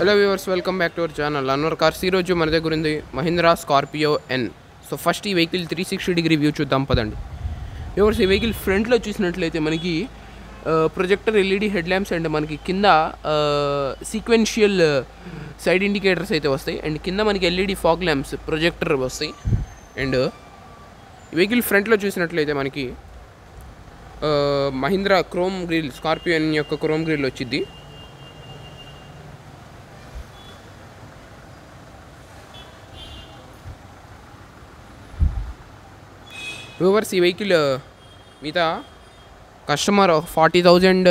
Hello viewers, welcome back to our channel Anwar cars. ఈరోజు మన దగ్గర ఉంది Mahindra Scorpio N. So first ఈ వెహికల్ 360 డిగ్రీ వ్యూ చూద్దాం పదండి. వ్యూవర్స్, ఈ వెహికల్ ఫ్రంట్లో చూసినట్లయితే మనకి projector LED head lamps and మనకి కింద సీక్వెన్షియల్ సైడ్ ఇండికేటర్స్ అయితే వస్తాయి. అండ్ కింద మనకి ఎల్ఈడి ఫాగ్ ల్యాంప్స్ ప్రొజెక్టర్ వస్తాయి. అండ్ ఈ వెహికల్ ఫ్రంట్లో చూసినట్లయితే మనకి Mahindra chrome grille, Scorpio N యొక్క క్రోమ్ గ్రిల్ వచ్చింది. వ్యూవర్స్, ఈ వెహికల్ మీద కస్టమర్ 40,000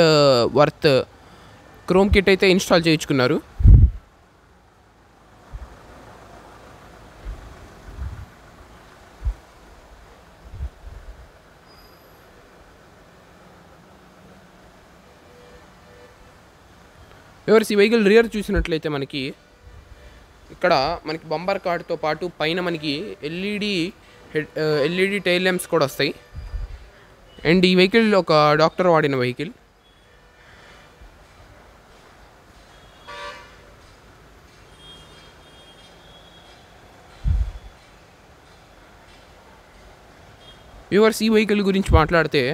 వర్త్ క్రోమ్ కిట్ అయితే ఇన్స్టాల్ చేయించుకున్నారు. వ్యూవర్స్, ఈ వెహికల్ రియర్ చూసినట్లయితే మనకి ఇక్కడ మనకి బంపర్ కార్డ్తో పాటు పైన మనకి ఎల్ఈడి టైల్ ల్యాంప్స్ కూడా వస్తాయి. అండ్ ఈ వెహికల్ ఒక డాక్టర్ వాడిన వెహికల్. వ్యూవర్స్, ఈ వెహికల్ గురించి మాట్లాడితే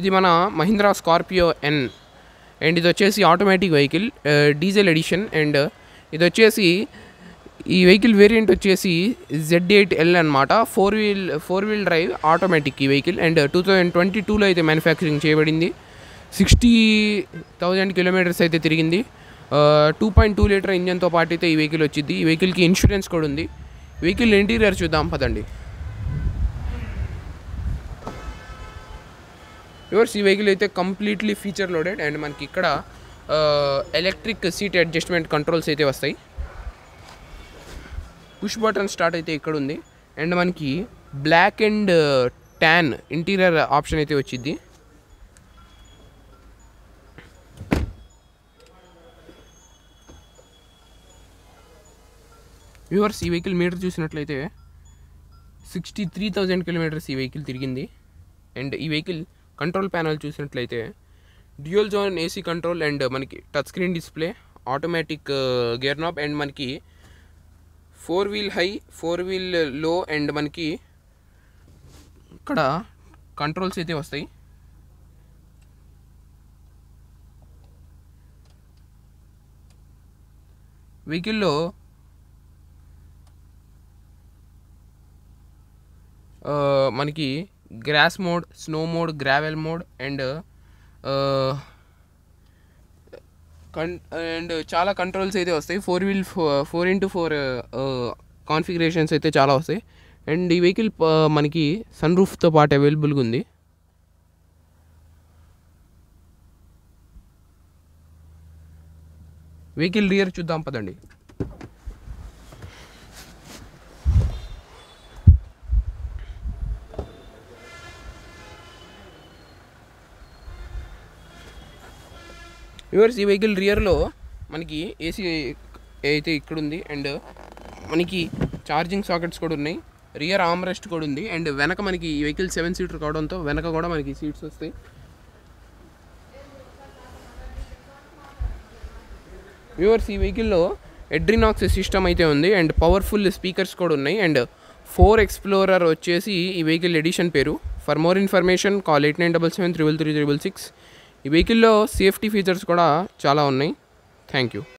ఇది మన మహీంద్రా స్కార్పియో ఎన్. అండ్ ఇది వచ్చేసి automatic vehicle, diesel edition. And ఇది వచ్చేసి ఈ వెహికల్ వేరియంట్ వచ్చేసి Z8L అనమాట. ఫోర్ వీల్ డ్రైవ్ ఆటోమేటిక్ ఈ వెహికల్. అండ్ 2022లో అయితే మ్యానుఫ్యాక్చరింగ్ చేయబడింది. 60,000 కిలోమీటర్స్ అయితే తిరిగింది. 2.2 లీటర్ ఇంజన్తో పాటు అయితే ఈ వెహికల్ వచ్చింది. ఈ వెహికల్కి ఇన్సూరెన్స్ కూడా ఉంది. వెహికల్ ఇంటీరియర్ చూద్దాం పదండి. వ్యూవర్స్, ఈ వెహికల్ అయితే కంప్లీట్లీ ఫీచర్ లోడెడ్. అండ్ మనకి ఇక్కడ ఎలక్ట్రిక్ సీట్ అడ్జస్ట్మెంట్ కంట్రోల్స్ అయితే వస్తాయి. పుష్ బటన్ స్టార్ట్ అయితే ఇక్కడ ఉంది. అండ్ మనకి black and tan interior option అయితే వచ్చింది. వ్యూవర్స్, ఈ వెహికల్ మీటర్ చూసినట్లయితే 63,000 కిలోమీటర్స్ ఈ వెహికల్ తిరిగింది. అండ్ ఈ వెహికల్ కంట్రోల్ ప్యానల్ చూసినట్లయితే dual zone AC control and మనకి touch screen display, automatic gear knob and మనకి 4 wheel high, 4 wheel low and మనకి ఇక్కడ కంట్రోల్స్ అయితే వస్తాయి. వెహికల్లో మనకి grass mode, snow mode, gravel mode and చాలా కంట్రోల్స్ అయితే వస్తాయి. 4x4 కాన్ఫిగరేషన్స్ అయితే చాలా వస్తాయి. అండ్ ఈ వెహికల్ మనకి సన్ రూఫ్తో పాటు అవైలబుల్గా ఉంది. వెహికల్ రియర్ చూద్దాం పదండి. వ్యూవర్స్, ఈ వెహికల్ రియర్లో మనకి ఏసీ అయితే ఇక్కడ ఉంది. అండ్ మనకి ఛార్జింగ్ సాకెట్స్ కూడా ఉన్నాయి. రియర్ ఆర్మ్రెస్ట్ కూడా ఉంది. అండ్ వెనక మనకి ఈ వెహికల్ 7 సీటర్ కావడంతో వెనక కూడా మనకి సీట్స్ వస్తాయి. వ్యూవర్స్, ఈ వెహికల్లో ఎడ్రినాక్స్ సిస్టమ్ అయితే ఉంది. అండ్ పవర్ఫుల్ స్పీకర్స్ కూడా ఉన్నాయి. అండ్ 4 ఎక్స్ప్లోరర్ వచ్చేసి ఈ వెహికల్ ఎడిషన్ పేరు. For more information call 8977 333 666. ఈ వెహికల్లో సేఫ్టీ ఫీచర్స్ కూడా చాలా ఉన్నాయి. Thank you.